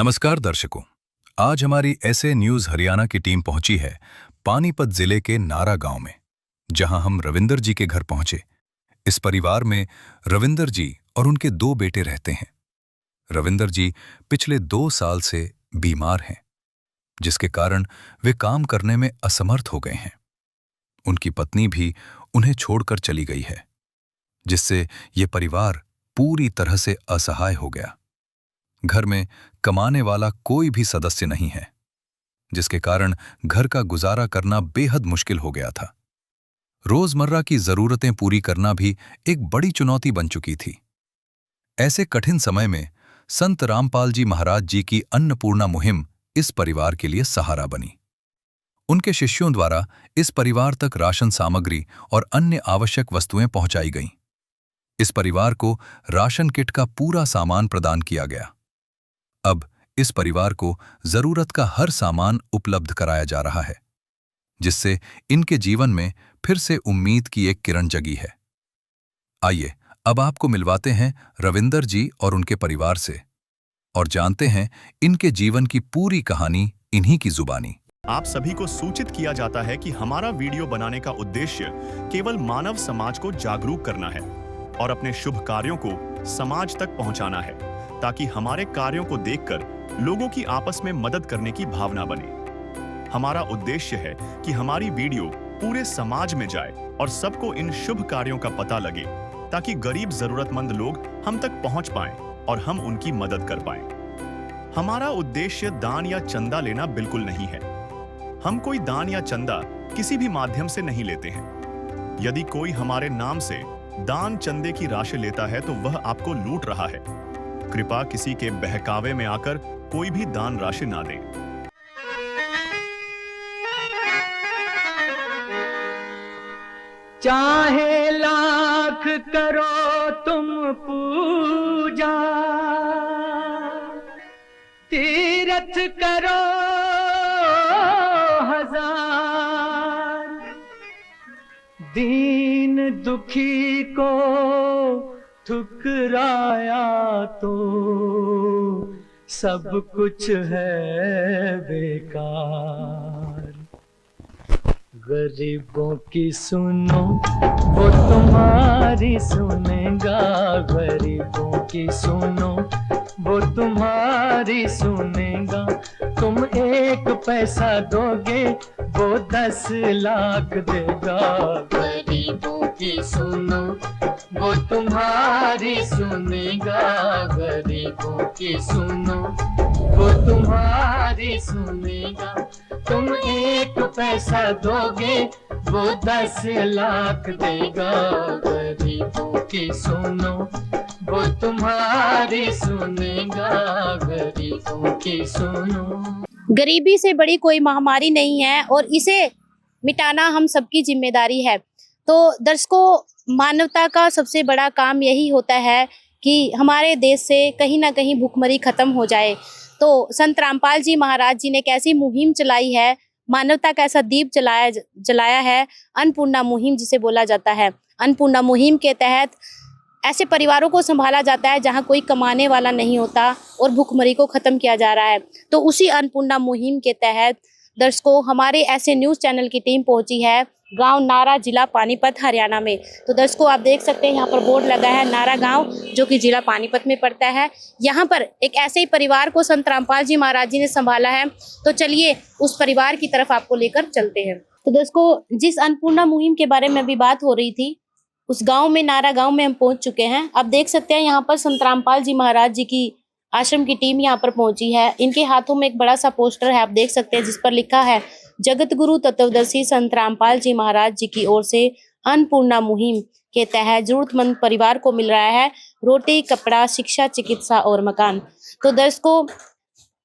नमस्कार दर्शकों, आज हमारी ऐसे न्यूज हरियाणा की टीम पहुंची है पानीपत जिले के नारा गांव में, जहां हम रविंदर जी के घर पहुंचे। इस परिवार में रविंदर जी और उनके 2 बेटे रहते हैं। रविंदर जी पिछले 2 साल से बीमार हैं, जिसके कारण वे काम करने में असमर्थ हो गए हैं। उनकी पत्नी भी उन्हें छोड़कर चली गई है, जिससे ये परिवार पूरी तरह से असहाय हो गया। घर में कमाने वाला कोई भी सदस्य नहीं है, जिसके कारण घर का गुजारा करना बेहद मुश्किल हो गया था। रोजमर्रा की जरूरतें पूरी करना भी एक बड़ी चुनौती बन चुकी थी। ऐसे कठिन समय में संत रामपाल जी महाराज जी की अन्नपूर्णा मुहिम इस परिवार के लिए सहारा बनी। उनके शिष्यों द्वारा इस परिवार तक राशन सामग्री और अन्य आवश्यक वस्तुएं पहुंचाई गईं। इस परिवार को राशन किट का पूरा सामान प्रदान किया गया। अब इस परिवार को जरूरत का हर सामान उपलब्ध कराया जा रहा है, जिससे इनके जीवन में फिर से उम्मीद की एक किरण जगी है। आइए अब आपको मिलवाते हैं रविंदर जी और उनके परिवार से और जानते हैं इनके जीवन की पूरी कहानी इन्हीं की जुबानी। आप सभी को सूचित किया जाता है कि हमारा वीडियो बनाने का उद्देश्य केवल मानव समाज को जागरूक करना है और अपने शुभ कार्यों को समाज तक पहुंचाना है, ताकि हमारे कार्यों को देखकर लोगों की आपस में मदद करने की भावना बने। हमारा उद्देश्य है कि हमारी वीडियो पूरे समाज में जाए और सबको इन शुभ कार्यों का पता लगे, ताकि गरीब जरूरतमंद लोग हम तक पहुंच पाएं और हम उनकी मदद कर पाएं। हमारा उद्देश्य दान या चंदा लेना बिल्कुल नहीं है। हम कोई दान या चंदा किसी भी माध्यम से नहीं लेते हैं। यदि कोई हमारे नाम से दान चंदे की राशि लेता है तो वह आपको लूट रहा है। कृपया किसी के बहकावे में आकर कोई भी दान राशि ना दें। चाहे लाख करो तुम पूजा, तीर्थ करो हजार, दीन दुखी को ठुकराया तो सब कुछ है बेकार। गरीबों की सुनो वो तुम्हारी सुनेगा, गरीबों की सुनो वो तुम्हारी सुनेगा। तुम 1 पैसा दोगे वो 10 लाख देगा। गरीबों की सुनो वो तुम्हारी सुनेगा, गरीबों की सुनो वो तुम्हारी सुनेगा। तुम 1 पैसा दोगे वो 10 लाख देगा। गरीबों की सुनो वो तुम्हारी सुनेगा, गरीबों की सुनो। गरीबी से बड़ी कोई महामारी नहीं है और इसे मिटाना हम सबकी जिम्मेदारी है। तो दर्शकों, मानवता का सबसे बड़ा काम यही होता है कि हमारे देश से कहीं ना कहीं भूखमरी खत्म हो जाए। तो संत रामपाल जी महाराज जी ने एक ऐसी मुहिम चलाई है, मानवता का ऐसा दीप जलाया है, अन्नपूर्णा मुहिम जिसे बोला जाता है। अन्नपूर्णा मुहिम के तहत ऐसे परिवारों को संभाला जाता है जहां कोई कमाने वाला नहीं होता और भूखमरी को खत्म किया जा रहा है। तो उसी अन्नपूर्णा मुहिम के तहत दर्शकों, हमारे ऐसे न्यूज़ चैनल की टीम पहुंची है गांव नारा, जिला पानीपत, हरियाणा में। तो दर्शकों, आप देख सकते हैं यहाँ पर बोर्ड लगा है नारा गांव, जो कि जिला पानीपत में पड़ता है। यहाँ पर एक ऐसे ही परिवार को संत रामपाल जी महाराज जी ने संभाला है। तो चलिए उस परिवार की तरफ आपको लेकर चलते हैं। तो दर्शकों, जिस अन्नपूर्णा मुहिम के बारे में अभी बात हो रही थी, उस गाँव में, नारा गाँव में हम पहुँच चुके हैं। आप देख सकते हैं यहाँ पर संत रामपाल जी महाराज जी की आश्रम की टीम यहाँ पर पहुंची है। इनके हाथों में एक बड़ा सा पोस्टर है, आप देख सकते हैं, जिस पर लिखा है जगत गुरु तत्वदर्शी संत रामपाल जी महाराज जी की ओर से अन्नपूर्णा मुहिम के तहत जरूरतमंद परिवार को मिल रहा है रोटी, कपड़ा, शिक्षा, चिकित्सा और मकान। तो दर्शकों,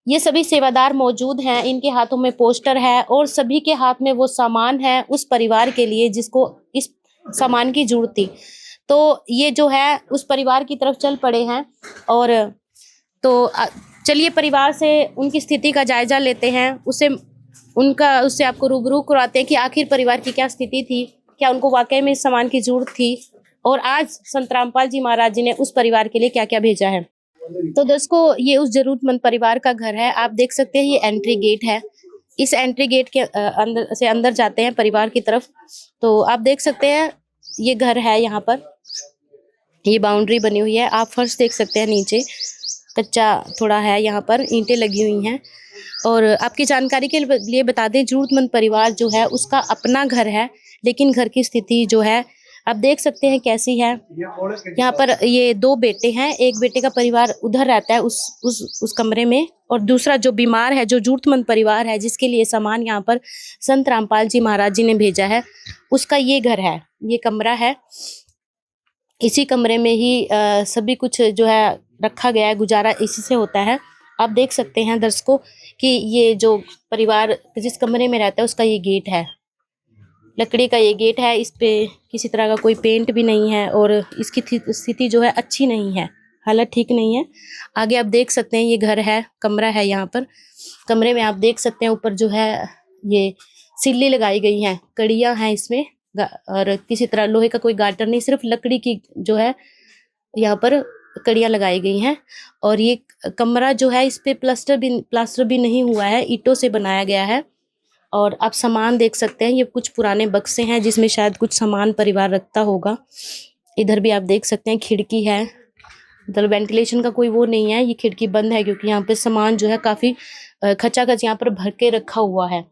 ये सभी सेवादार मौजूद हैं, इनके हाथों में पोस्टर है और सभी के हाथ में वो सामान है उस परिवार के लिए जिसको इस सामान की जरूरत थी। तो ये जो है उस परिवार की तरफ चल पड़े हैं और तो चलिए परिवार से उनकी स्थिति का जायजा लेते हैं, उससे आपको रूबरू कराते हैं कि आखिर परिवार की क्या स्थिति थी, क्या उनको वाकई में इस सामान की जरूरत थी और आज संत रामपाल जी महाराज जी ने उस परिवार के लिए क्या क्या भेजा है। तो दोस्तों ये उस जरूरतमंद परिवार का घर है। आप देख सकते हैं ये एंट्री गेट है। इस एंट्री गेट के अंदर से अंदर जाते हैं परिवार की तरफ। तो आप देख सकते हैं ये घर है। यहाँ पर ये बाउंड्री बनी हुई है। आप फर्श देख सकते हैं, नीचे कच्चा थोड़ा है, यहाँ पर ईंटें लगी हुई हैं। और आपकी जानकारी के लिए बता दें, जरूरतमंद परिवार जो है उसका अपना घर है, लेकिन घर की स्थिति जो है आप देख सकते हैं कैसी है। यहाँ पर ये दो बेटे हैं, एक बेटे का परिवार उधर रहता है उस कमरे में, और दूसरा जो बीमार है, जो जरूरतमंद परिवार है, जिसके लिए सामान यहाँ पर संत रामपाल जी महाराज जी ने भेजा है, उसका ये घर है, ये कमरा है। इसी कमरे में ही सभी कुछ जो है रखा गया है, गुजारा इसी से होता है। आप देख सकते हैं दर्शकों कि ये जो परिवार जिस कमरे में रहता है उसका ये गेट है, लकड़ी का ये गेट है। इस पे किसी तरह का कोई पेंट भी नहीं है और इसकी स्थिति जो है अच्छी नहीं है, हालत ठीक नहीं है। आगे आप देख सकते हैं ये घर है, कमरा है। यहाँ पर कमरे में आप देख सकते हैं ऊपर जो है ये सिल्ली लगाई गई हैं, कड़ियाँ हैं इसमें, और किसी तरह लोहे का कोई गाटर नहीं, सिर्फ लकड़ी की जो है यहाँ पर कड़ियाँ लगाई गई हैं। और ये कमरा जो है इस पे प्लास्टर भी नहीं हुआ है, ईंटों से बनाया गया है। और आप सामान देख सकते हैं, ये कुछ पुराने बक्से हैं जिसमें शायद कुछ सामान परिवार रखता होगा। इधर भी आप देख सकते हैं खिड़की है, मतलब वेंटिलेशन का कोई वो नहीं है, ये खिड़की बंद है क्योंकि यहाँ पे सामान जो है काफी खचाखच यहाँ पर भर के रखा हुआ है।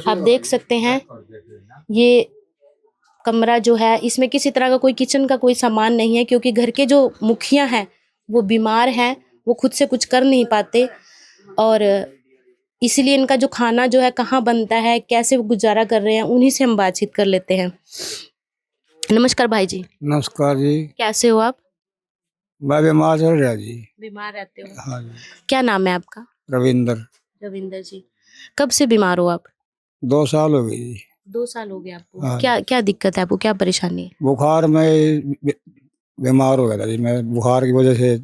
आप देख सकते हैं ये कमरा जो है इसमें किसी तरह का कोई किचन का कोई सामान नहीं है, क्योंकि घर के जो मुखिया हैं वो बीमार हैं, वो खुद से कुछ कर नहीं पाते, और इसीलिए इनका जो खाना जो है कहाँ बनता है, कैसे वो गुजारा कर रहे हैं, उन्हीं से हम बातचीत कर लेते हैं। नमस्कार भाई जी। नमस्कार जी। कैसे हो आप? मैं बीमार चल रहा जी। बीमार रहते हो? हाँ जी। क्या नाम है आपका? रविंदर। रविंदर जी। कब से बीमार हो आप? 2 साल हो गए जी। 2 साल हो गए आपको? हाँ। क्या क्या दिक्कत है आपको, क्या परेशानी है? बुखार में बीमार हो गया था जी मैं, बुखार की वजह से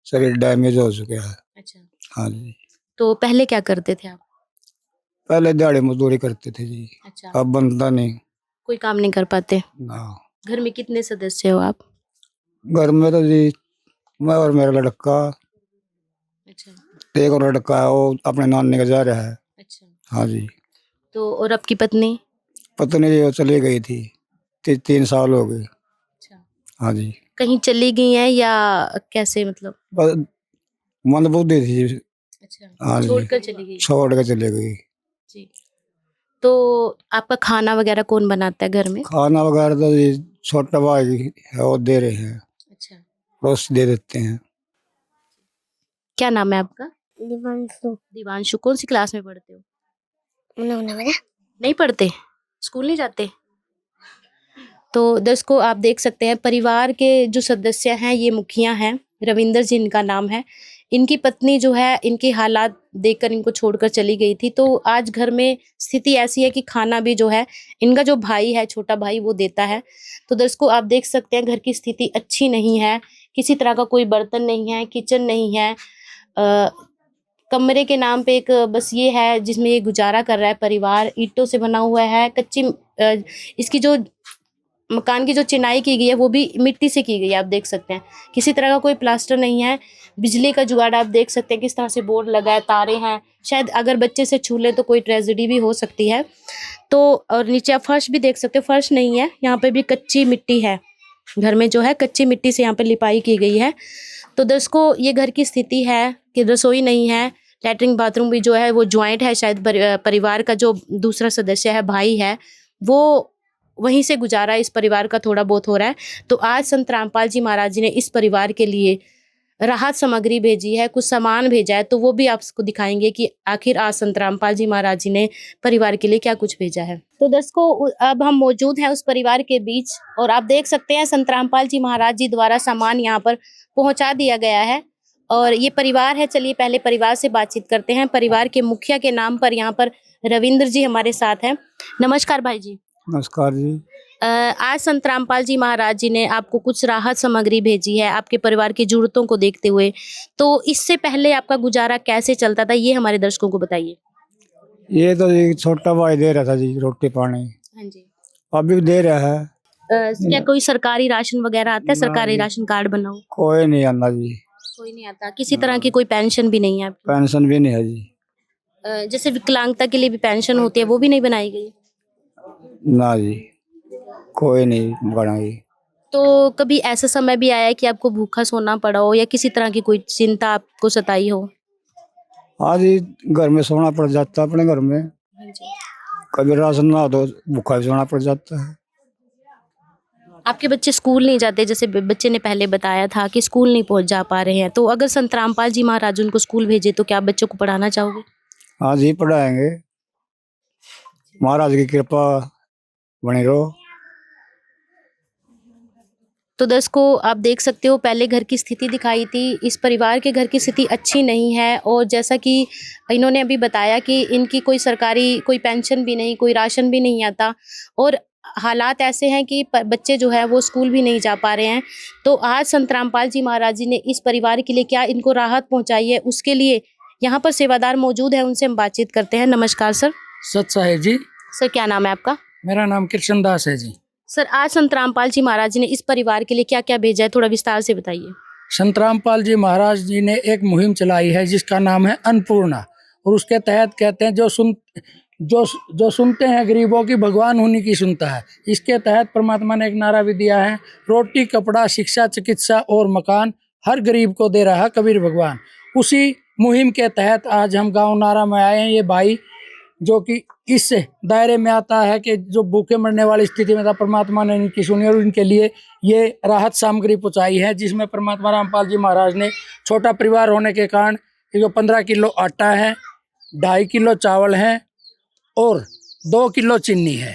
शरीर डैमेज हो चुका है। अच्छा, हाँ जी। तो पहले क्या करते थे आप? पहले दिहाड़ी मजदूरी करते थे जी। अच्छा, अब बनता नहीं कोई काम नहीं कर पाते? ना। घर में कितने सदस्य हो आप? घर में तो जी मैं और मेरा लड़का, अच्छा एक और लड़का है, वो अपने नानी के जा रहा है। अच्छा। हाँ जी। तो और आपकी पत्नी? पत्नी जी वो चली गई थी, 3 साल हो गए। अच्छा, हाँ जी। कहीं चली गई हैं या कैसे, मतलब? बस मंदबुद्धि थी। अच्छा, हाँ जी। छोड़कर चली गई? छोड़ के चले गई। जी। तो आपका खाना वगैरह कौन बनाता है घर में? खाना वगैरह तो ये छोटा भाई है वो दे रहे हैं, अच्छा, रोज दे देते हैं। क्या नाम है आपका? दिवांशु। दिवांशु। कौन सी क्लास में पढ़ते हो? उन्होंने नहीं पढ़ते? स्कूल नहीं जाते? तो दर्शकों आप देख सकते हैं परिवार के जो सदस्य हैं ये मुखिया हैं, रविंदर जी इनका नाम है। इनकी पत्नी जो है इनके हालात देखकर इनको छोड़कर चली गई थी। तो आज घर में स्थिति ऐसी है कि खाना भी जो है इनका जो भाई है, छोटा भाई, वो देता है। तो दर्शकों आप देख सकते हैं घर की स्थिति अच्छी नहीं है, किसी तरह का कोई बर्तन नहीं है, किचन नहीं है, कमरे के नाम पे एक बस ये है जिसमें ये गुजारा कर रहा है परिवार। ईंटों से बना हुआ है, कच्ची इसकी जो मकान की जो चिनाई की गई है वो भी मिट्टी से की गई है। आप देख सकते हैं किसी तरह का कोई प्लास्टर नहीं है। बिजली का जुगाड़ आप देख सकते हैं किस तरह से बोर्ड लगा है, तारे हैं, शायद अगर बच्चे से छू ले तो कोई ट्रेजेडी भी हो सकती है। तो और नीचे आप फर्श भी देख सकते हो, फर्श नहीं है, यहाँ पे भी कच्ची मिट्टी है। घर में जो है कच्ची मिट्टी से यहाँ पे लिपाई की गई है। तो दर्शकों ये घर की स्थिति है कि रसोई नहीं है, लैट्रिन बाथरूम भी जो है वो ज्वाइंट है। शायद परिवार का जो दूसरा सदस्य है, भाई है, वो वहीं से गुजारा इस परिवार का थोड़ा बहुत हो रहा है। तो आज संत रामपाल जी महाराज जी ने इस परिवार के लिए राहत सामग्री भेजी है, कुछ सामान भेजा है, तो वो भी आपको दिखाएंगे कि आखिर आज संत रामपाल जी महाराज जी ने परिवार के लिए क्या कुछ भेजा है। तो दर्शकों अब हम मौजूद हैं उस परिवार के बीच और आप देख सकते हैं संत रामपाल जी महाराज जी द्वारा सामान यहाँ पर पहुंचा दिया गया है और ये परिवार है। चलिए पहले परिवार से बातचीत करते हैं। परिवार के मुखिया के नाम पर यहाँ पर रविंद्र जी हमारे साथ हैं। नमस्कार भाई जी। नमस्कार जी। आज संत रामपाल जी महाराज जी ने आपको कुछ राहत सामग्री भेजी है आपके परिवार की जरूरतों को देखते हुए, तो इससे पहले आपका गुजारा कैसे चलता था ये हमारे दर्शकों को बताइए। ये तो जी छोटा भाई दे रहा था जी रोटी पानी। हाँ जी। अभी भी दे रहा है। क्या कोई सरकारी राशन वगैरह आता है? सरकारी राशन कार्ड बनाओ? कोई नहीं आना जी। कोई नहीं आता, किसी तरह की कोई पेंशन भी नहीं है आपकी? पेंशन भी नहीं है जी। जैसे विकलांगता के लिए भी पेंशन होती है, वो भी नहीं बनाई गई? ना जी, कोई नहीं बनाई। तो कभी ऐसा समय भी आया है कि आपको भूखा सोना पड़ा हो या किसी तरह की कोई चिंता आपको सताई हो? आज ही घर में सोना पड़ जाता है, अपने घर में कभी राशन ना हो तो भूखा भी सोना पड़ जाता है। आपके बच्चे स्कूल नहीं जाते, जैसे बच्चे ने पहले बताया था कि स्कूल नहीं पहुंच जा पा रहे हैं, तो अगर संत रामपाल जी महाराज उनको स्कूल भेजे तो क्या आप बच्चों को पढ़ाना चाहोगे? आज ही पढ़ाएंगे, महाराज की कृपा बनी रहो। तो दर्शकों, आप देख सकते हो पहले घर की स्थिति दिखाई थी, इस परिवार के घर की स्थिति अच्छी नहीं है और जैसा कि इन्होंने अभी बताया कि इनकी कोई सरकारी कोई पेंशन भी नहीं, कोई राशन भी नहीं आता और हालात ऐसे हैं कि बच्चे जो है वो स्कूल भी नहीं जा पा रहे हैं। तो आज संत रामपाल जी महाराज जी ने इस परिवार के लिए क्या इनको राहत पहुंचाई है, उसके लिए यहाँ पर सेवादार मौजूद है, उनसे हम बातचीत करते हैं। नमस्कार सर। सत साहेब जी। सर, क्या नाम है आपका? मेरा नाम कृष्ण दास है जी। सर, आज संत रामपाल जी महाराज जी ने इस परिवार के लिए क्या क्या भेजा है, थोड़ा विस्तार से बताइए। संत रामपाल जी महाराज जी ने एक मुहिम चलाई है जिसका नाम है अन्नपूर्णा, और उसके तहत कहते हैं जो सुनते हैं गरीबों की, भगवान उन्हीं की सुनता है। इसके तहत परमात्मा ने एक नारा भी दिया है, रोटी कपड़ा शिक्षा चिकित्सा और मकान हर गरीब को दे रहा कबीर भगवान। उसी मुहिम के तहत आज हम गांव नारा में आए हैं। ये भाई जो कि इस दायरे में आता है कि जो भूखे मरने वाली स्थिति में था, परमात्मा ने इनकी सुनी और इनके लिए ये राहत सामग्री पहुंचाई है, जिसमें परमात्मा रामपाल जी महाराज ने छोटा परिवार होने के कारण जो 15 किलो आटा है, 2.5 किलो चावल है और 2 किलो चीनी है,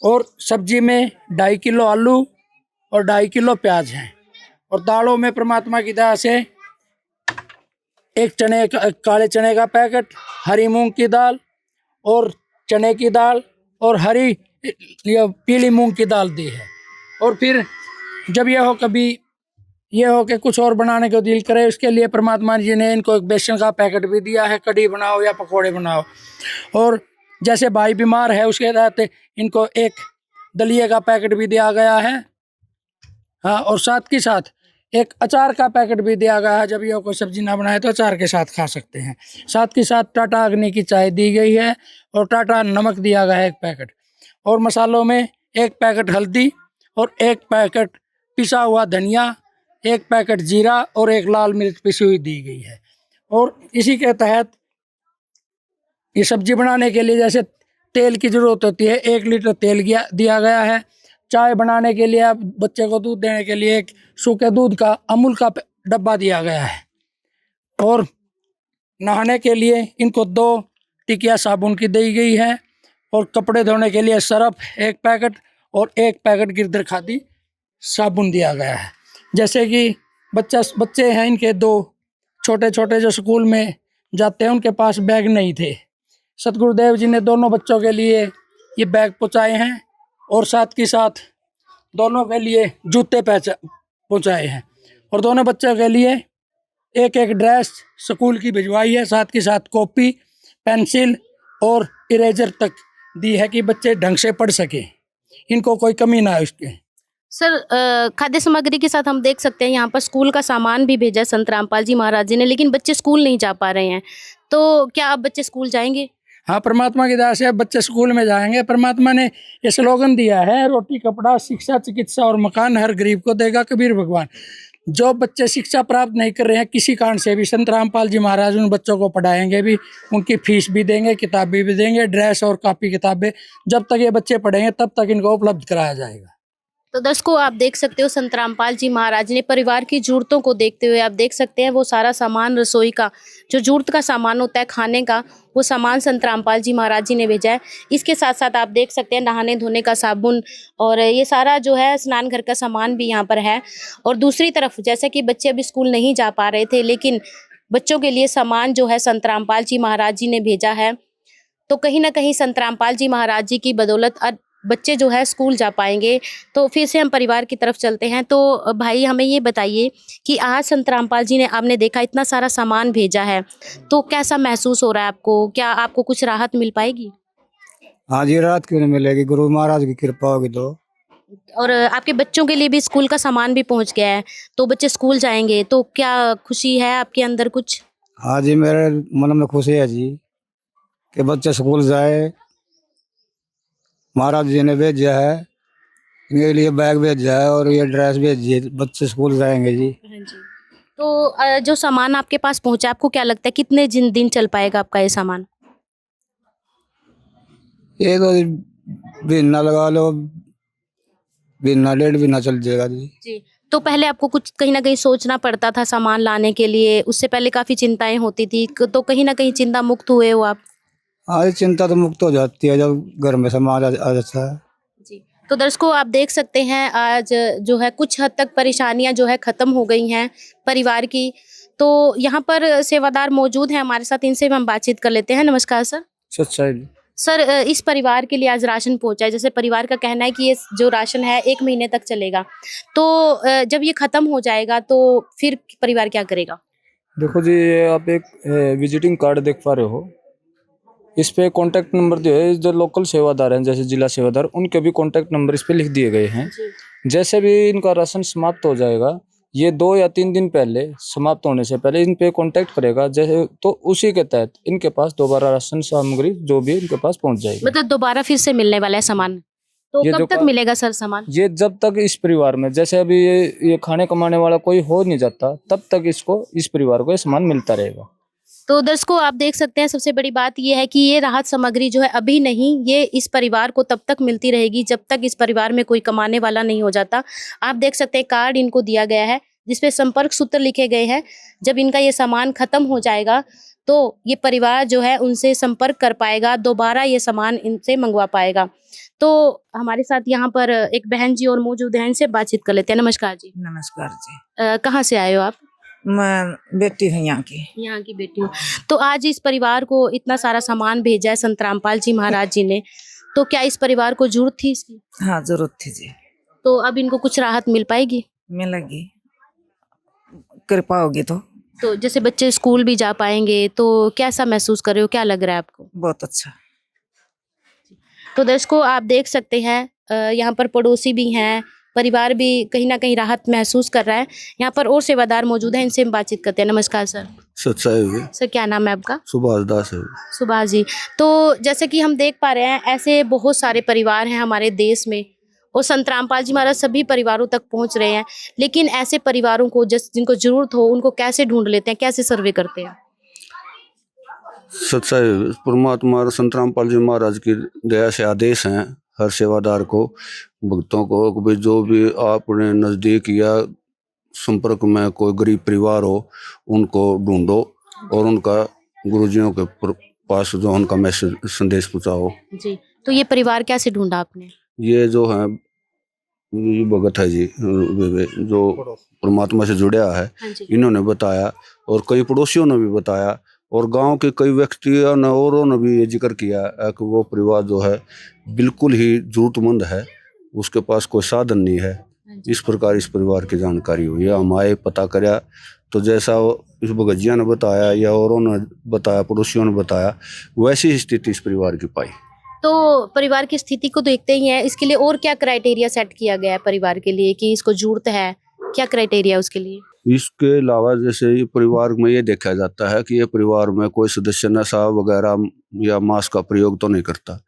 और सब्जी में 2.5 किलो आलू और 2.5 किलो प्याज है, और दालों में परमात्मा की दया से एक काले चने का पैकेट, हरी मूंग की दाल और चने की दाल और हरी पीली मूंग की दाल दी है। और फिर जब ये हो कि कुछ और बनाने को दिल करे, उसके लिए परमात्मा जी ने इनको एक बेसन का पैकेट भी दिया है, कढ़ी बनाओ या पकोड़े बनाओ। और जैसे भाई बीमार है उसके तहत इनको एक दलिए का पैकेट भी दिया गया है। हाँ, और साथ के साथ एक अचार का पैकेट भी दिया गया है, जब ये कोई सब्जी ना बनाए तो अचार के साथ खा सकते हैं। साथ के साथ टाटा अग्नि की चाय दी गई है और टाटा नमक दिया गया है 1 पैकेट, और मसालों में 1 पैकेट हल्दी और 1 पैकेट पिसा हुआ धनिया, 1 पैकेट जीरा और 1 लाल मिर्च पिसी हुई दी गई है। और इसी के तहत ये सब्जी बनाने के लिए जैसे तेल की जरूरत होती है, 1 लीटर तेल दिया गया है। चाय बनाने के लिए, आप बच्चे को दूध देने के लिए एक सूखे दूध का अमूल का डब्बा दिया गया है, और नहाने के लिए इनको 2 टिकिया साबुन की दी गई है, और कपड़े धोने के लिए सर्फ 1 पैकेट और 1 पैकेट गिरदर खादी साबुन दिया गया है। जैसे कि बच्चे हैं इनके 2 छोटे छोटे जो स्कूल में जाते हैं, उनके पास बैग नहीं थे, सतगुरुदेव जी ने दोनों बच्चों के लिए ये बैग पहुँचाए हैं, और साथ के साथ दोनों के लिए जूते पहुँचाए हैं, और दोनों बच्चों के लिए 1-1 ड्रेस स्कूल की भिजवाई है। साथ के साथ कॉपी, पेंसिल और इरेजर तक दी है कि बच्चे ढंग से पढ़ सकें, इनको कोई कमी ना है उसके। सर, खाद्य सामग्री के साथ हम देख सकते हैं यहाँ पर स्कूल का सामान भी भेजा संत रामपाल जी महाराज जी ने, लेकिन बच्चे स्कूल नहीं जा पा रहे हैं, तो क्या अब बच्चे स्कूल जाएंगे? हाँ, परमात्मा की दया से अब बच्चे स्कूल में जाएंगे। परमात्मा ने ये स्लोगन दिया है, रोटी कपड़ा शिक्षा चिकित्सा और मकान हर गरीब को देगा कबीर भगवान। जो बच्चे शिक्षा प्राप्त नहीं कर रहे हैं किसी कारण से भी, संत रामपाल जी महाराज उन बच्चों को पढ़ाएंगे भी, उनकी फीस भी देंगे, किताबें भी देंगे, ड्रेस और कॉपी किताबें जब तक ये बच्चे पढ़ेंगे तब तक इनको उपलब्ध कराया जाएगा। तो दर्शकों, आप देख सकते हो संत रामपाल जी महाराज ने परिवार की जरूरतों को देखते हुए, आप देख सकते हैं वो सारा सामान, रसोई का जो जरूरत का सामान होता है खाने का, वो सामान संत रामपाल जी महाराज जी ने भेजा है। इसके साथ साथ आप देख सकते हैं नहाने धोने का साबुन और ये सारा जो है स्नान घर का सामान भी यहाँ पर है। और दूसरी तरफ जैसे कि बच्चे अभी स्कूल नहीं जा पा रहे थे, लेकिन बच्चों के लिए सामान जो है संत रामपाल जी महाराज जी ने भेजा है। तो कहीं ना कहीं संत रामपाल जी महाराज जी की बदौलत अब बच्चे जो है स्कूल जा पाएंगे। तो फिर से हम परिवार की तरफ चलते हैं। तो भाई, हमें ये बताइए कि आज संत रामपाल जी ने, आपने देखा इतना सारा सामान भेजा है, तो कैसा महसूस हो रहा है आपको? क्या आपको कुछ राहत मिल पाएगी? हाँ जी, राहत क्यों नहीं मिलेगी, गुरु महाराज की कृपा होगी तो। और आपके बच्चों के लिए भी स्कूल का सामान भी पहुंच गया है, तो बच्चे स्कूल जाएंगे तो क्या खुशी है आपके अंदर कुछ? हाँ जी, मेरे मन में खुशी है जी कि बच्चे स्कूल जाए। महाराज जी ने भेजा है, इनके लिए बैग भेजा है और ये ड्रेस भेजी है, बच्चे स्कूल जाएंगे जी। हाँ जी। तो जो सामान आपके पास पहुंचा, आपको क्या लगता है कितने दिन चल पाएगा आपका ये सामान? ये तो महीना लगा लो, महीना 1.5 महीना चल जाएगा जी। जी। तो पहले आपको कुछ कहीं ना कहीं सोचना पड़ता था सामान लाने के लिए, उससे पहले काफी चिंताएं होती थी, तो कहीं ना कहीं चिंता मुक्त हुए हो आप? हाँ, ये चिंता तो मुक्त हो जाती है जब घर में सामान आ जाता है। जी। तो दर्शकों आप देख सकते हैं आज जो है कुछ हद तक परेशानियां जो है खत्म हो गई हैं परिवार की। तो यहाँ पर सेवादार मौजूद हैं हमारे साथ, इनसे हम बातचीत कर लेते हैं। नमस्कार सर। सच्चाई जी। सर इस परिवार के लिए आज राशन पहुंचा है, जैसे परिवार का कहना है कि ये जो राशन है 1 महीने तक चलेगा, तो जब ये खत्म हो जाएगा तो फिर परिवार क्या करेगा? देखो जी, ये आप एक विजिटिंग कार्ड देख पा रहे हो। इस पे कांटेक्ट नंबर जो है, जो लोकल सेवादार हैं जैसे जिला सेवादार, उनके भी कांटेक्ट नंबर इस पे लिख दिए गए हैं। जैसे भी इनका राशन समाप्त हो जाएगा, ये 2 या 3 दिन पहले समाप्त होने से पहले इन पे कांटेक्ट करेगा, जैसे तो उसी के तहत इनके पास दोबारा राशन सामग्री जो भी इनके पास पहुंच जाएगी। मतलब दोबारा फिर से मिलने वाला है सामान? तो ये कब जो तक मिलेगा सर सामान? ये जब तक इस परिवार में, जैसे अभी ये खाने कमाने वाला कोई हो नहीं जाता, तब तक इसको, इस परिवार को ये सामान मिलता रहेगा। तो दर्शकों आप देख सकते हैं सबसे बड़ी बात यह है कि ये राहत सामग्री जो है अभी नहीं, ये इस परिवार को तब तक मिलती रहेगी जब तक इस परिवार में कोई कमाने वाला नहीं हो जाता। आप देख सकते हैं कार्ड इनको दिया गया है जिसपे संपर्क सूत्र लिखे गए हैं। जब इनका ये सामान खत्म हो जाएगा तो ये परिवार जो है उनसे संपर्क कर पाएगा, दोबारा ये सामान इनसे मंगवा पाएगा। तो हमारे साथ यहाँ पर एक बहन जी और मौजूद हैं, इनसे बातचीत कर लेते हैं। नमस्कार जी। नमस्कार जी। कहाँ से आए हो आप? मैं बेटी हूँ यहाँ की। यहाँ की बेटी हूँ। तो आज इस परिवार को इतना सारा सामान भेजा है संत रामपाल जी महाराज जी ने, तो क्या इस परिवार को जरूरत थी इसकी? हाँ, जरूरत थी जी। तो अब इनको कुछ राहत मिल पाएगी? मिलेगी, कृपा होगी तो जैसे बच्चे स्कूल भी जा पाएंगे, तो कैसा महसूस कर रहे हो, क्या लग रहा है आपको? बहुत अच्छा। तो दर्शकों आप देख सकते हैं यहाँ पर पड़ोसी भी हैं, परिवार भी कहीं ना कहीं राहत महसूस कर रहा है। यहाँ पर और सेवादार मौजूद हैं, इनसे हम बातचीत करते हैं। नमस्कार सर। सच्चाई जी। सर क्या नाम है आपका? सुभाष दास है। सुभाष जी। तो जैसे कि हम देख पा रहे हैं ऐसे बहुत सारे परिवार हैं हमारे देश में, और संत रामपाल जी महाराज सभी परिवारों तक पहुंच रहे हैं, लेकिन ऐसे परिवारों को जिनको जरूरत हो उनको कैसे ढूंढ लेते हैं, कैसे सर्वे करते हैं? सच्चाई, परमात्मा संत रामपाल जी महाराज की दया से आदेश हैं हर सेवादार को, भक्तों को, कि भाई जो भी आपने नज़दीक या संपर्क में कोई गरीब परिवार हो उनको ढूंढो और उनका गुरुजियों के पास जो उनका मैसेज संदेश पहुंचाओ जी। तो ये परिवार कैसे ढूंढा आपने? ये जो है ये भगत है जी, जो परमात्मा से जुड़ा है, हाँ जी। इन्होंने बताया और कई पड़ोसियों ने भी बताया और गांव के कई व्यक्तियों ने औरों ने भी ये जिक्र किया है कि वो परिवार जो है बिल्कुल ही जरूरतमंद है, उसके पास कोई साधन नहीं है। इस प्रकार इस परिवार की जानकारी हुई, हम आए, पता कराया, तो जैसा इस भगजिया ने बताया या औरों ने बताया, पड़ोसियों ने बताया, वैसी स्थिति इस परिवार की पाई। तो परिवार की स्थिति को देखते ही है, इसके लिए और क्या क्राइटेरिया सेट किया गया है परिवार के लिए कि इसको जरूरत है, क्या क्राइटेरिया उसके लिए? इसके अलावा जैसे ये परिवार में ये देखा जाता है कि ये परिवार में कोई सदस्य नशा वगैरह या मांस का प्रयोग तो नहीं करता,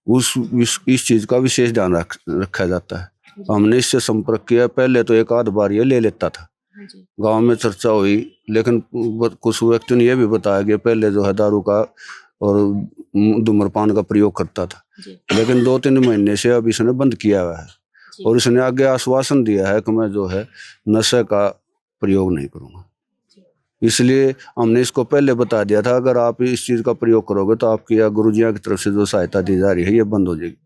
इस चीज का विशेष ध्यान रखा जाता है। हमने इससे संपर्क किया, पहले तो एक आध बार ये ले लेता था, गांव में चर्चा हुई, लेकिन कुछ व्यक्तियों ने यह भी बताया कि पहले जो है दारू का और धूम्रपान का प्रयोग करता था, लेकिन 2-3 महीने से अब इसने बंद किया हुआ है और इसने आगे आश्वासन दिया है कि मैं जो है नशे का प्रयोग नहीं करूंगा। इसलिए हमने इसको पहले बता दिया था, अगर आप इस चीज का प्रयोग करोगे तो आपकी या गुरुजिया की तरफ से जो सहायता दी जा रही है ये बंद हो जाएगी।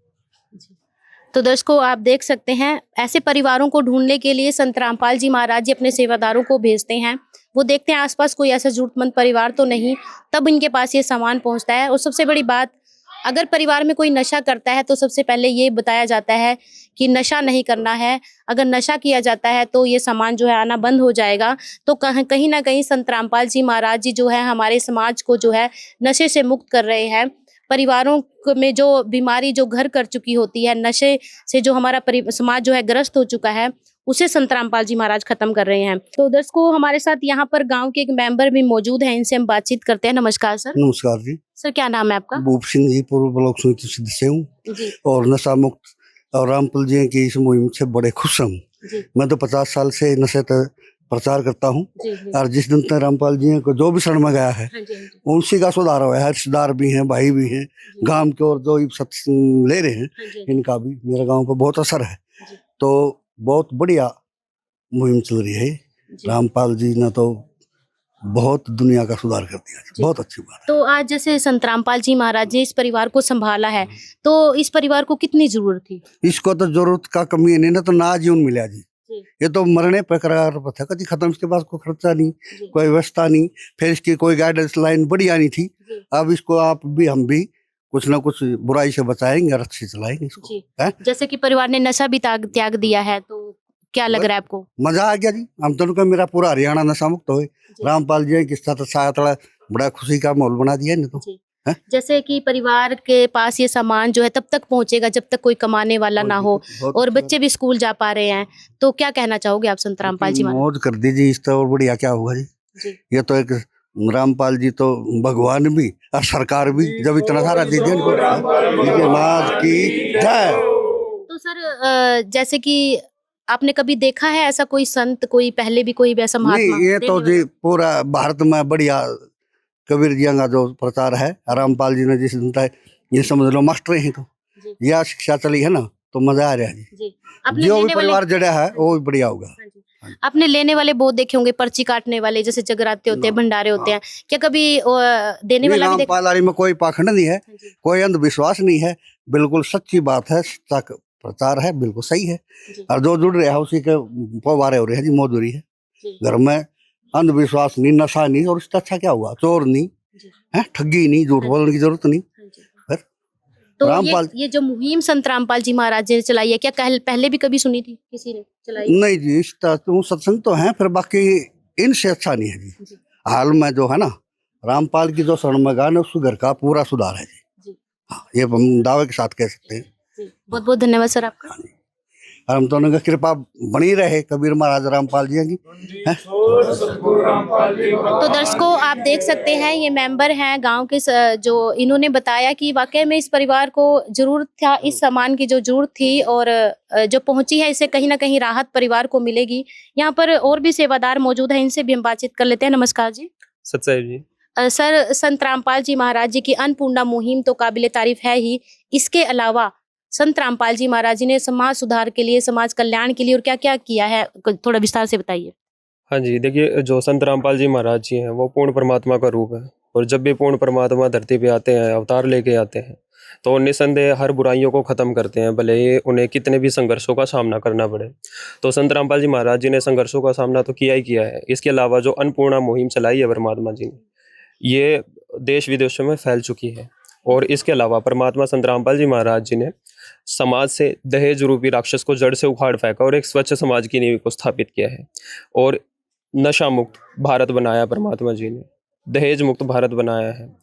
तो दर्शकों आप देख सकते हैं ऐसे परिवारों को ढूंढने के लिए संत रामपाल जी महाराज जी अपने सेवादारों को भेजते हैं। वो देखते हैं आसपास कोई ऐसा जरूरतमंद परिवार तो नहीं, तब इनके पास ये सामान पहुंचता है। और सबसे बड़ी बात, अगर परिवार में कोई नशा करता है तो सबसे पहले ये बताया जाता है कि नशा नहीं करना है। अगर नशा किया जाता है तो ये सामान जो है आना बंद हो जाएगा। तो कहीं ना कहीं संत रामपाल जी महाराज जी जो है हमारे समाज को जो है नशे से मुक्त कर रहे हैं। परिवारों में जो बीमारी जो घर कर चुकी होती है, नशे से जो हमारा समाज जो है ग्रस्त हो चुका है, उसे संत रामपाल जी महाराज खत्म कर रहे हैं। तो दर्शकों, हमारे साथ यहाँ पर गांव के एक मेंबर भी मौजूद हैं, इनसे हम बातचीत करते हैं। नमस्कार सर। नमस्कार जी। सर, क्या नाम है आपका? भूप सिंह जी, पूर्व ब्लॉक समिति सदस्य हूँ जी और नशा मुक्त और रामपाल जी की इस मुहिम से बड़े खुश हूँ। जी मैं तो 50 साल से नशे का प्रचार करता हूँ जी जी। और जिस दिन तक रामपाल जी को जो भी शरण में गया है हाँ जी, हाँ जी। उसी का सुधार हुआ है। रिश्तेदार भी हैं, भाई भी हैं, गांव के और जो सत्संग ले रहे हैं हाँ जी, इनका भी मेरे गांव पर बहुत असर है। जी। तो बहुत बढ़िया मुहिम चल रही है। जी। रामपाल जी ने तो बहुत दुनिया का सुधार कर दिया, बहुत अच्छी बात है। तो आज जैसे संत रामपाल जी महाराज ने इस परिवार को संभाला है, तो इस परिवार को कितनी जरूरत थी? इसको तो जरूरत का कमी नहीं ना, तो ना जीवन मिला जी। जी। ये तो मरने पर करार पर था, कभी खत्म। इसके पास कोई खर्चा नहीं, जी। कोई व्यवस्था नहीं, फिर इसकी कोई गाइडेंस लाइन बढ़िया नहीं थी। जी। अब इसको आप भी हम भी कुछ ना कुछ बुराई से बचाएंगे और अच्छे चलाएंगे इसको। जी। है? जैसे कि परिवार ने नशा भी त्याग दिया है, तो क्या लग रहा है आपको? मजा आ गया जी। हम तो उनका मेरा पूरा हरियाणा नशा मुक्त हो। रामपाल जी के साथ थोड़ा बड़ा खुशी का माहौल बना दिया नहीं तो। जी। जैसे कि परिवार के पास ये सामान जो है तब तक पहुंचेगा जब तक कोई कमाने वाला ना हो, और बच्चे भी स्कूल जा पा रहे हैं, तो क्या कहना चाहोगे आप संत रामपाल जी महाराज? मौज कर दीजिए, इस तो और बढ़िया क्या होगा जी। जी। ये तो एक रामपाल जी तो भगवान भी और सरकार भी, जब इतना सारा दीजिए समाज की जय। तो सर, जैसे कि आपने कभी देखा है ऐसा कोई संत, कोई पहले भी कोई ऐसा महात्मा? नहीं, ये तो जी पूरा भारत में बढ़िया कबीर जी का जो प्रचार है, रामपाल जी ने जिस दिन तक ये समझ लो मास्टर ही तो जी। यह शिक्षा चली है ना, तो मजा आ रहा है जी। जी। आपने जो भी लेने वाले, परिवार जड़ा है वो भी बढ़िया होगा। हाँ जी। आपने लेने वाले बहुत देखे होंगे, पर्ची काटने वाले, जैसे जगराते होते हैं, भंडारे होते हैं, क्या कभी देने वाला भी देखा? रामपाल आरी में कोई पाखंड नहीं है, हाँ जी। कोई अंधविश्वास नहीं है, बिल्कुल सच्ची बात है, सच्चा प्रचार है, बिल्कुल सही है। जी। और जो जुड़ रहा है उसी के पवारे हो रहे हैं जी, मौज हो रही है। जी। घर में अंधविश्वास नहीं, नशा नहीं, और इससे अच्छा क्या हुआ? चोर नहीं जी। है, ठगी नहीं, झूठ बोलने की जरूरत नहीं। हाँ जी। फिर तो रामपाल- ये जो मुहिम संत रामपाल जी महाराज जी ने चलाई है, क्या पहले भी कभी सुनी थी किसी ने चलाई? नहीं जी, इस तरह तो सत्संग तो है, फिर बाकी इनसे अच्छा नहीं है जी। जी। हाल में जो है ना, रामपाल की जो शरण में गान है, उसके घर का पूरा सुधार है जी। जी। हाँ, ये हम दावे के साथ कह सकते हैं। जी। बहुत बहुत धन्यवाद सर आपका। और हम दोनों की कृपा बनी रहे कबीर महाराज रामपाल जी की। तो दर्शकों, आप देख सकते हैं ये मेंबर हैं गांव के, जो इन्होंने बताया कि वाकई में इस परिवार को जरूरत था, इस सामान की जो जरूरत थी, और जो पहुंची है, इससे कहीं ना कहीं राहत परिवार को मिलेगी। यहाँ पर और भी सेवादार मौजूद हैं, इनसे भी हम बातचीत कर लेते हैं। नमस्कार जी। सत्साई जी। सर, संत रामपाल जी महाराज जी की अन्नपूर्णा मुहिम तो काबिले तारीफ है ही, इसके अलावा संत रामपाल जी महाराज जी ने समाज सुधार के लिए, समाज कल्याण के लिए और क्या क्या किया है, थोड़ा विस्तार से बताइए। हाँ जी, देखिए, जो संत रामपाल जी महाराज जी हैं वो पूर्ण परमात्मा का रूप है, और जब भी पूर्ण परमात्मा धरती पे आते हैं, अवतार लेके आते हैं, तो निस्संदेह हर बुराइयों को ख़त्म करते हैं, भले ही उन्हें कितने भी संघर्षों का सामना करना पड़े। तो संत रामपाल जी महाराज जी ने संघर्षों का सामना तो किया ही किया है। इसके अलावा जो अन्नपूर्णा मुहिम चलाई है परमात्मा जी ने, ये देश विदेशों में फैल चुकी है। और इसके अलावा परमात्मा संत रामपाल जी महाराज जी ने समाज से दहेज रूपी राक्षस को जड़ से उखाड़ फेंका और एक स्वच्छ समाज की नींव को स्थापित किया है, और नशा मुक्त भारत बनाया परमात्मा जी ने, दहेज मुक्त भारत बनाया है।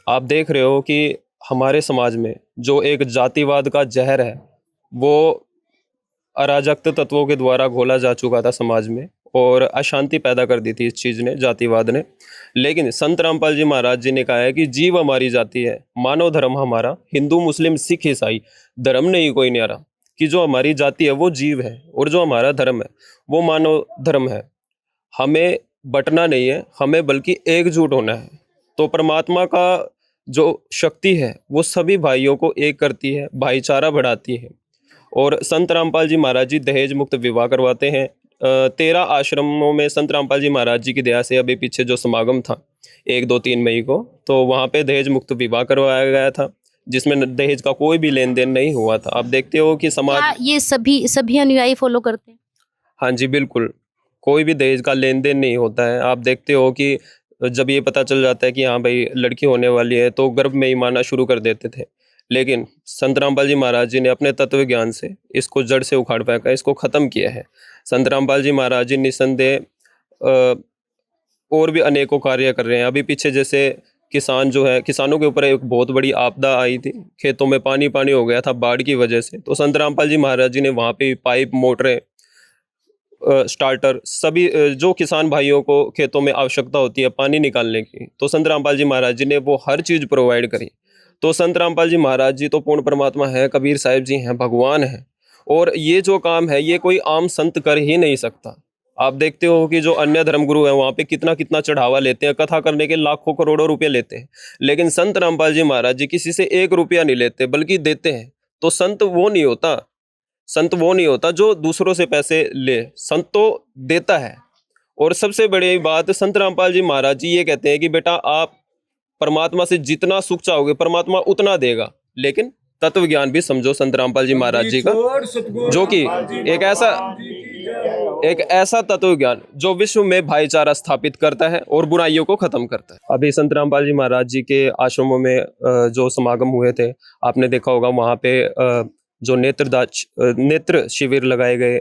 आप देख रहे हो कि हमारे समाज में जो एक जातिवाद का जहर है, वो अराजक तत्वों के द्वारा घोला जा चुका था समाज में, और अशांति पैदा कर दी थी इस चीज़ ने, जातिवाद ने। लेकिन संत रामपाल जी महाराज जी ने कहा है कि जीव हमारी जाति है, मानव धर्म हमारा, हिंदू मुस्लिम सिख ईसाई धर्म नहीं कोई न्यारा, कि जो हमारी जाति है वो जीव है, और जो हमारा धर्म है वो मानव धर्म है। हमें बंटना नहीं है, हमें बल्कि एकजुट होना है। तो परमात्मा का जो शक्ति है वो सभी भाइयों को एक करती है, भाईचारा बढ़ाती है। और संत रामपाल जी महाराज जी दहेज मुक्त विवाह करवाते हैं। 13 आश्रमों में संत रामपाल जी महाराज जी की दया से अभी पीछे जो समागम था 1, 2, 3 मई को, तो वहाँ पे दहेज मुक्त विवाह करवाया गया था, जिसमें दहेज का कोई भी लेन देन नहीं हुआ था। आप देखते हो कि समाज, क्या ये सभी अनुयायी फॉलो करते हैं? हाँ जी बिल्कुल, कोई भी दहेज का लेन देन नहीं होता है। आप देखते हो कि जब ये पता चल जाता है कि हाँ भाई लड़की होने वाली है, तो गर्भ में ही मारना शुरू कर देते थे। लेकिन संत रामपाल जी महाराज जी ने अपने तत्व ज्ञान से इसको जड़ से उखाड़ फेंका, इसको ख़त्म किया है। संत रामपाल जी महाराज जी निस्संदेह और भी अनेकों कार्य कर रहे हैं। अभी पीछे जैसे किसान जो है, किसानों के ऊपर एक बहुत बड़ी आपदा आई थी, खेतों में पानी पानी हो गया था बाढ़ की वजह से। तो संत रामपाल जी महाराज जी ने वहाँ पे पाइप, मोटरें, स्टार्टर, सभी जो किसान भाइयों को खेतों में आवश्यकता होती है पानी निकालने की, तो संत रामपाल जी महाराज जी ने वो हर चीज़ प्रोवाइड करी। तो संत रामपाल जी महाराज जी तो पूर्ण परमात्मा है, कबीर साहिब जी हैं, भगवान हैं। और ये जो काम है ये कोई आम संत कर ही नहीं सकता। आप देखते हो कि जो अन्य धर्मगुरु हैं वहाँ पे कितना कितना चढ़ावा लेते हैं, कथा करने के लाखों करोड़ों रुपए लेते हैं, लेकिन संत रामपाल जी महाराज जी किसी से 1 रुपया नहीं लेते, बल्कि देते हैं। तो संत वो नहीं होता, संत वो नहीं होता जो दूसरों से पैसे ले, संत तो देता है। और सबसे बड़ी बात, संत रामपाल जी महाराज जी ये कहते हैं कि बेटा आप परमात्मा से जितना सुख चाहोगे परमात्मा उतना देगा, लेकिन तत्व ज्ञान भी समझो संत रामपाल जी महाराज जी का, जो कि एक ऐसा तत्व ज्ञान जो विश्व में भाईचारा स्थापित करता है और बुराइयों को खत्म करता है। अभी संत रामपाल जी महाराज जी के आश्रमों में जो समागम हुए थे, आपने देखा होगा वहाँ पे जो नेत्र शिविर लगाए गए,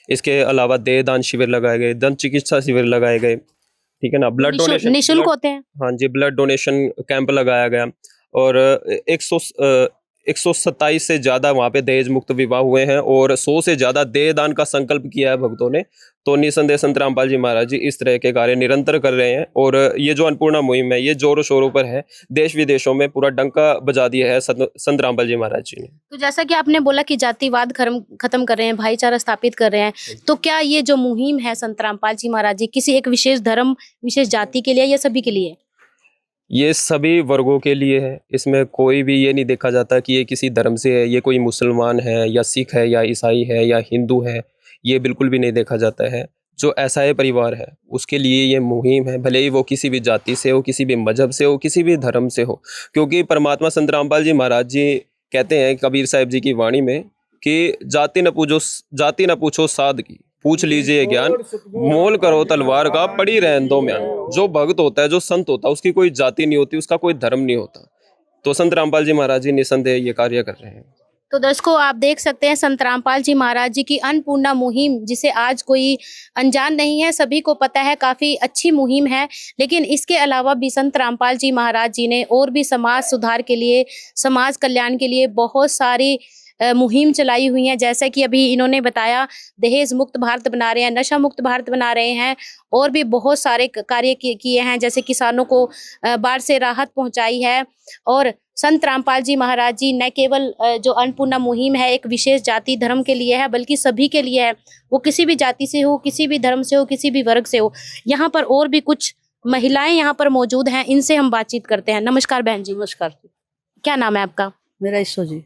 इसके अलावा देहदान शिविर लगाए गए, दंत चिकित्सा शिविर लगाए गए, ठीक है ना, ब्लड डोनेशन निःशुल्क होते हैं। हाँ जी, ब्लड डोनेशन कैंप लगाया गया और 127 से ज़्यादा वहाँ पे दहेज मुक्त विवाह हुए हैं और 100 से ज़्यादा देहदान का संकल्प किया है भक्तों ने। तो निसंदेह संत रामपाल जी महाराज जी इस तरह के कार्य निरंतर कर रहे हैं और ये जो अन्नपूर्णा मुहिम है ये जोरों शोरों पर है, देश विदेशों में पूरा डंका बजा दिया है संत रामपाल जी महाराज जी ने। तो जैसा कि आपने बोला कि जातिवाद खत्म कर रहे हैं, भाईचारा स्थापित कर रहे हैं, तो क्या ये जो मुहिम है संत रामपाल जी महाराज जी किसी एक विशेष धर्म, विशेष जाति के लिए या सभी के लिए? ये सभी वर्गों के लिए है। इसमें कोई भी ये नहीं देखा जाता कि ये किसी धर्म से है, ये कोई मुसलमान है या सिख है या ईसाई है या हिंदू है, ये बिल्कुल भी नहीं देखा जाता है। जो ऐसा परिवार है उसके लिए ये मुहिम है, भले ही वो किसी भी जाति से हो, किसी भी मजहब से हो, किसी भी धर्म से हो। क्योंकि परमात्मा संत रामपाल जी महाराज जी कहते हैं कबीर साहिब जी की वाणी में कि जाति न पूछो साध की, पूछ लीजिए ज्ञान, मोल करो तलवार का, पड़ी रहन दो म्यान। जो भक्त होता है, जो संत होता है, उसकी कोई जाति नहीं होती, उसका कोई धर्म नहीं होता। तो संत रामपाल जी महाराज जी निसंदेह ये कार्य कर रहे हैं। तो दर्शकों आप देख सकते हैं संत रामपाल जी महाराज जी की अन्नपूर्णा मुहिम, जिसे आज कोई अनजान नहीं है, सभी को पता है, काफी अच्छी मुहिम है। लेकिन इसके अलावा भी संत रामपाल जी महाराज जी ने और भी समाज सुधार के लिए, समाज कल्याण के लिए बहुत सारी मुहिम चलाई हुई है। जैसे कि अभी इन्होंने बताया, दहेज मुक्त भारत बना रहे हैं, नशा मुक्त भारत बना रहे हैं, और भी बहुत सारे कार्य किए हैं, जैसे किसानों को बाढ़ से राहत पहुंचाई है। और संत रामपाल जी महाराज जी न केवल जो अन्नपूर्णा मुहिम है एक विशेष जाति धर्म के लिए है, बल्कि सभी के लिए है। वो किसी भी जाति से हो, किसी भी धर्म से हो, किसी भी वर्ग से हो। यहाँ पर और भी कुछ महिलाएं यहाँ पर मौजूद हैं, इनसे हम बातचीत करते हैं। नमस्कार बहन जी। नमस्कार। क्या नाम है आपका? मेरा ईसो जी।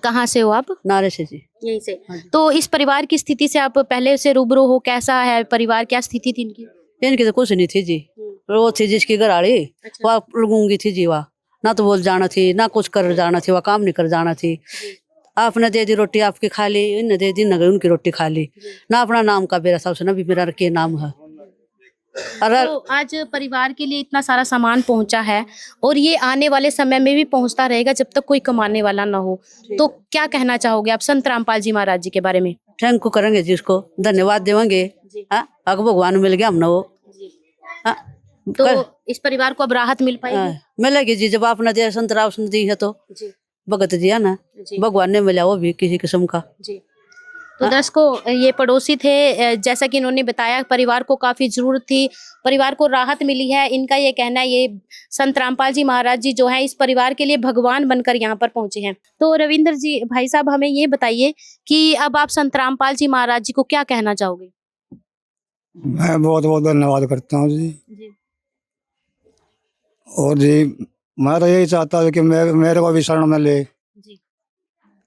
कहाँ से हो आप? नारे से जी। यहीं से। तो इस परिवार की स्थिति से आप पहले से रूबरू हो, कैसा है परिवार, क्या स्थिति थी इनकी? इनकी तो कुछ नहीं थी जी। वो थी जिसकी घराड़ी, वह लगूंगी थी जी, वह ना तो बोल जाना थी, ना कुछ कर जाना थी, वह काम नहीं कर जाना थी। आपने दे दी रोटी आपकी खा ली, इनने दे दी न उनकी रोटी खा ली, ना अपना नाम का मेरा सबसे ना भी मेरा के नाम है। तो आज परिवार के लिए इतना सारा सामान पहुंचा है और ये आने वाले समय में भी पहुंचता रहेगा जब तक कोई कमाने वाला ना हो। तो क्या कहना चाहोगे आप संत रामपाल जी महाराज जी के बारे में? थैंक यू करेंगे जी, उसको धन्यवाद देंगे। अगर भगवान मिल गया हमने वो। तो इस परिवार को अब राहत मिल पाएगी? मिलेगी जी, जब आपने दिया संत राव दी है तो भगत दिया ना, भगवान ने मिला वो भी किसी किस्म का। तो दर्शकों ये पड़ोसी थे, जैसा कि इन्होंने बताया परिवार को काफी जरूरत थी, परिवार को राहत मिली है। इनका ये कहना है, ये संत रामपाल जी महाराज जी जो है इस परिवार के लिए भगवान बनकर यहाँ पर पहुंचे हैं। तो रविंद्र जी भाई साहब हमें ये बताइए कि अब आप संत रामपाल जी महाराज जी को क्या कहना चाहोगे? मैं बहुत बहुत धन्यवाद करता हूँ जी। और जी मैं तो यही चाहता हूँ कि मेरे को भी शरण में ले।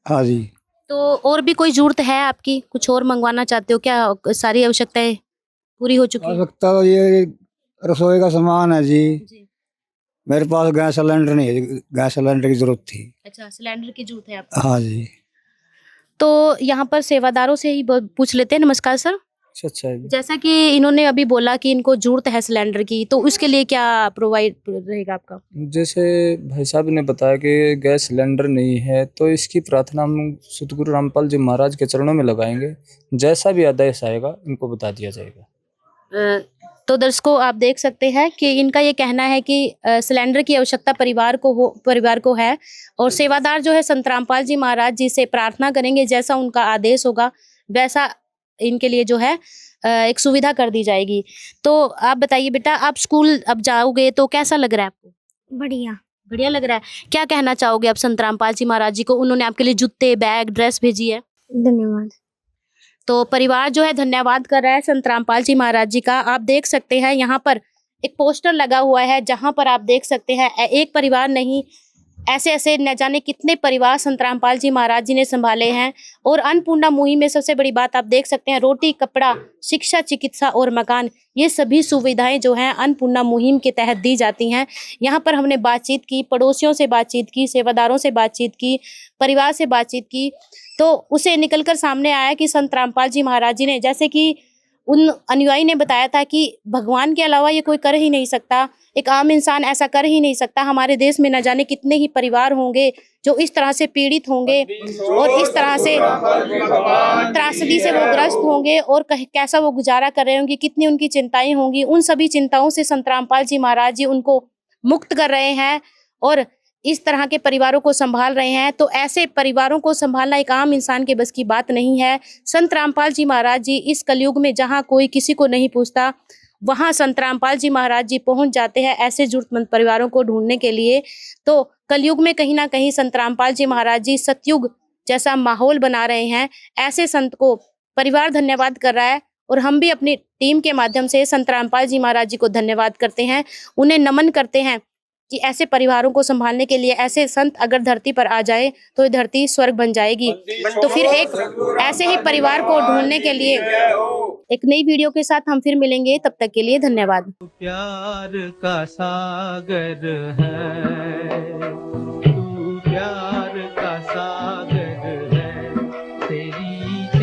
हाँ जी। तो और भी कोई जरूरत है आपकी, कुछ और मंगवाना चाहते हो क्या? सारी आवश्यकताएं पूरी हो चुकी है? आवश्यकता तो ये रसोई का सामान है जी। मेरे पास गैस सिलेंडर नहीं है, गैस सिलेंडर की जरूरत थी। अच्छा, सिलेंडर की जरूरत है आपको? हाँ जी। तो यहाँ पर सेवादारों से ही पूछ लेते हैं। नमस्कार सर। अच्छा, जैसा कि इन्होंने अभी बोला कि इनको जरूरत है सिलेंडर की, तो उसके लिए क्या प्रोवाइड रहेगा आपका? जैसे भाई साहब ने बताया कि गैस सिलेंडर नहीं है, तो इसकी प्रार्थना हम सतगुरु रामपाल जी महाराज के चरणों में लगाएंगे। जैसा भी आदेश आएगा इनको बता दिया जाएगा। तो दर्शकों आप देख सकते हैं कि इनका ये कहना है कि सिलेंडर की आवश्यकता परिवार को है और सेवादार जो है संत रामपाल जी महाराज जी से प्रार्थना करेंगे, जैसा उनका आदेश होगा वैसा इनके लिए जो है एक सुविधा कर दी जाएगी। तो आप बताइए बेटा, आप स्कूल अब जाओगे तो कैसा लग रहा है आपको? बढ़िया। बढ़िया लग रहा है। क्या कहना चाहोगे आप संत रामपाल जी महाराज जी को? उन्होंने आपके लिए जूते, बैग, ड्रेस भेजी है। धन्यवाद। तो परिवार जो है धन्यवाद कर रहा है संत रामपाल जी महाराज जी का। आप देख सकते हैं यहाँ पर एक पोस्टर लगा हुआ है, जहाँ पर आप देख सकते हैं एक परिवार नहीं, ऐसे ऐसे न जाने कितने परिवार संत रामपाल जी महाराज जी ने संभाले हैं। और अन्नपूर्णा मुहिम में सबसे बड़ी बात आप देख सकते हैं, रोटी, कपड़ा, शिक्षा, चिकित्सा और मकान, ये सभी सुविधाएं जो हैं अन्नपूर्णा मुहिम के तहत दी जाती हैं। यहाँ पर हमने बातचीत की, पड़ोसियों से बातचीत की, सेवादारों से बातचीत की, परिवार से बातचीत की, तो उसे निकलकर सामने आया कि संत रामपाल जी महाराज जी ने, जैसे कि उन अनुयायी ने बताया था कि भगवान के अलावा ये कोई कर ही नहीं सकता, एक आम इंसान ऐसा कर ही नहीं सकता। हमारे देश में न जाने कितने ही परिवार होंगे जो इस तरह से पीड़ित होंगे और इस तरह से त्रासदी से वो ग्रस्त होंगे और कैसा वो गुजारा कर रहे होंगे, कितनी उनकी चिंताएं होंगी। उन सभी चिंताओं से संत रामपाल जी महाराज जी उनको मुक्त कर रहे हैं और इस तरह के परिवारों को संभाल रहे हैं। तो ऐसे परिवारों को संभालना एक आम इंसान के बस की बात नहीं है। संत रामपाल जी महाराज जी इस कलयुग में जहाँ कोई किसी को नहीं पूछता, वहाँ संत रामपाल जी महाराज जी पहुँच जाते हैं ऐसे जरूरतमंद परिवारों को ढूंढने के लिए। तो कलयुग में कहीं ना कहीं संत रामपाल जी महाराज जी सतयुग जैसा माहौल बना रहे हैं। ऐसे संत को परिवार धन्यवाद कर रहा है और हम भी अपनी टीम के माध्यम से संत रामपाल जी महाराज जी को धन्यवाद करते हैं, उन्हें नमन करते हैं कि ऐसे परिवारों को संभालने के लिए ऐसे संत अगर धरती पर आ जाए तो ये धरती स्वर्ग बन जाएगी। तो फिर एक ऐसे ही परिवार को ढूंढने के लिए एक नई वीडियो के साथ हम फिर मिलेंगे, तब तक के लिए धन्यवाद। प्यार का सागर है, तू प्यार का सागर है, तेरी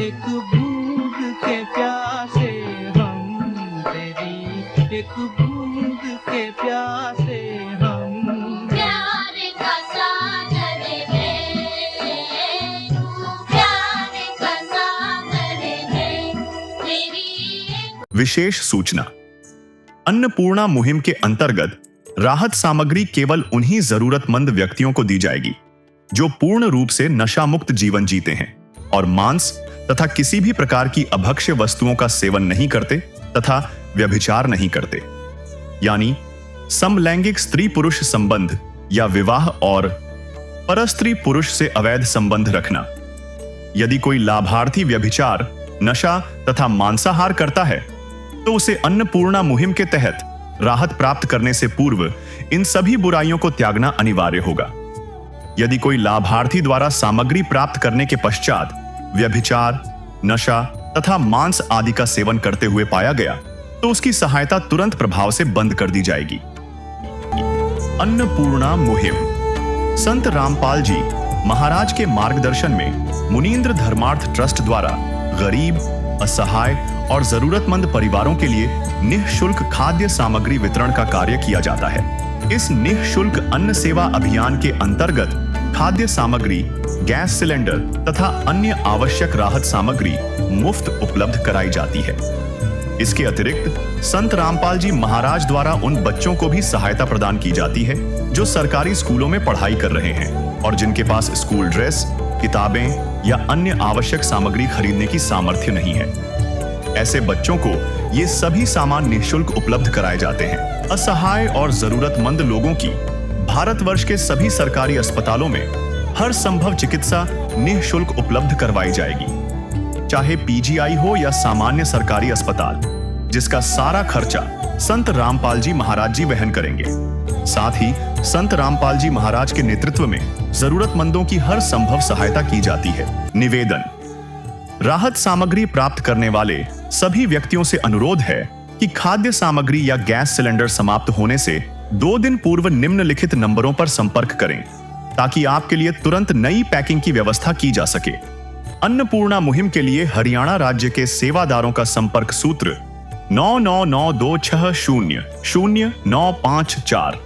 एक बूंद के प्यासे हम, तेरी एक बूंद के प्यासे हम। प्यार का सागर है, तू प्यार का सागर है, तेरी। विशेष सूचना, अन्नपूर्णा मुहिम के अंतर्गत राहत सामग्री केवल उन्हीं जरूरतमंद व्यक्तियों को दी जाएगी जो पूर्ण रूप से नशा मुक्त जीवन जीते हैं और मांस तथा किसी भी प्रकार की अभक्ष्य वस्तुओं का सेवन नहीं करते तथा व्यभिचार नहीं करते, यानी समलैंगिक स्त्री पुरुष संबंध या विवाह और परस्त्री पुरुष से अवैध संबंध रखना। यदि कोई लाभार्थी व्यभिचार, नशा तथा मांसाहार करता है तो उसे अन्नपूर्णा मुहिम के तहत राहत प्राप्त करने से पूर्व इन सभी बुराइयों को त्यागना अनिवार्य होगा। यदि कोई लाभार्थी द्वारा सामग्री प्राप्त करने के पश्चात व्यभिचार, नशा तथा मांस आदि का सेवन करते हुए पाया गया तो उसकी सहायता तुरंत प्रभाव से बंद कर दी जाएगी। अन्नपूर्णा मुहिम संत रामपाल जी महाराज के मार्गदर्शन में मुनींद्र धर्मार्थ ट्रस्ट द्वारा गरीब, असहाय और जरूरतमंद परिवारों के लिए निःशुल्क खाद्य सामग्री वितरण का कार्य किया जाता है। इस निःशुल्क अन्न सेवा अभियान के अंतर्गत खाद्य सामग्री, गैस सिलेंडर तथा अन्य आवश्यक राहत सामग्री मुफ्त उपलब्ध कराई जाती है। इसके अतिरिक्त संत रामपाल जी महाराज द्वारा उन बच्चों को भी सहायता प्रदान की जाती है जो सरकारी स्कूलों में पढ़ाई कर रहे हैं और जिनके पास स्कूल ड्रेस, किताबें या अन्य आवश्यक सामग्री खरीदने की सामर्थ्य नहीं है। ऐसे बच्चों को ये सभी सामान निःशुल्क उपलब्ध कराए जाते हैं। असहाय और जरूरतमंद लोगों की भारतवर्ष के सभी सरकारी अस्पतालों में हर संभव चिकित्सा निःशुल्क उपलब्ध करवाई जाएगी, चाहे पीजीआई हो या सामान्य सरकारी अस्पताल, जिसका सारा खर्चा संत रामपाल जी महाराज जी वहन करेंगे। साथ ही संत रामपाल जी महाराज के नेतृत्व में जरूरतमंदों की हर संभव सहायता की जाती है। निवेदन, राहत सामग्री प्राप्त करने वाले सभी व्यक्तियों से अनुरोध है कि खाद्य सामग्री या गैस सिलेंडर समाप्त होने से 2 दिन पूर्व निम्नलिखित नंबरों पर संपर्क करें ताकि आपके लिए तुरंत नई पैकिंग की व्यवस्था की जा सके। अन्नपूर्णा मुहिम के लिए हरियाणा राज्य के सेवादारों का संपर्क सूत्र 9992600954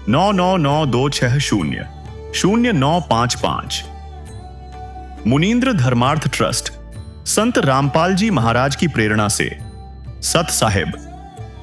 9992600955। मुनींद्र धर्मार्थ ट्रस्ट संत रामपाल जी महाराज की प्रेरणा से सत साहिब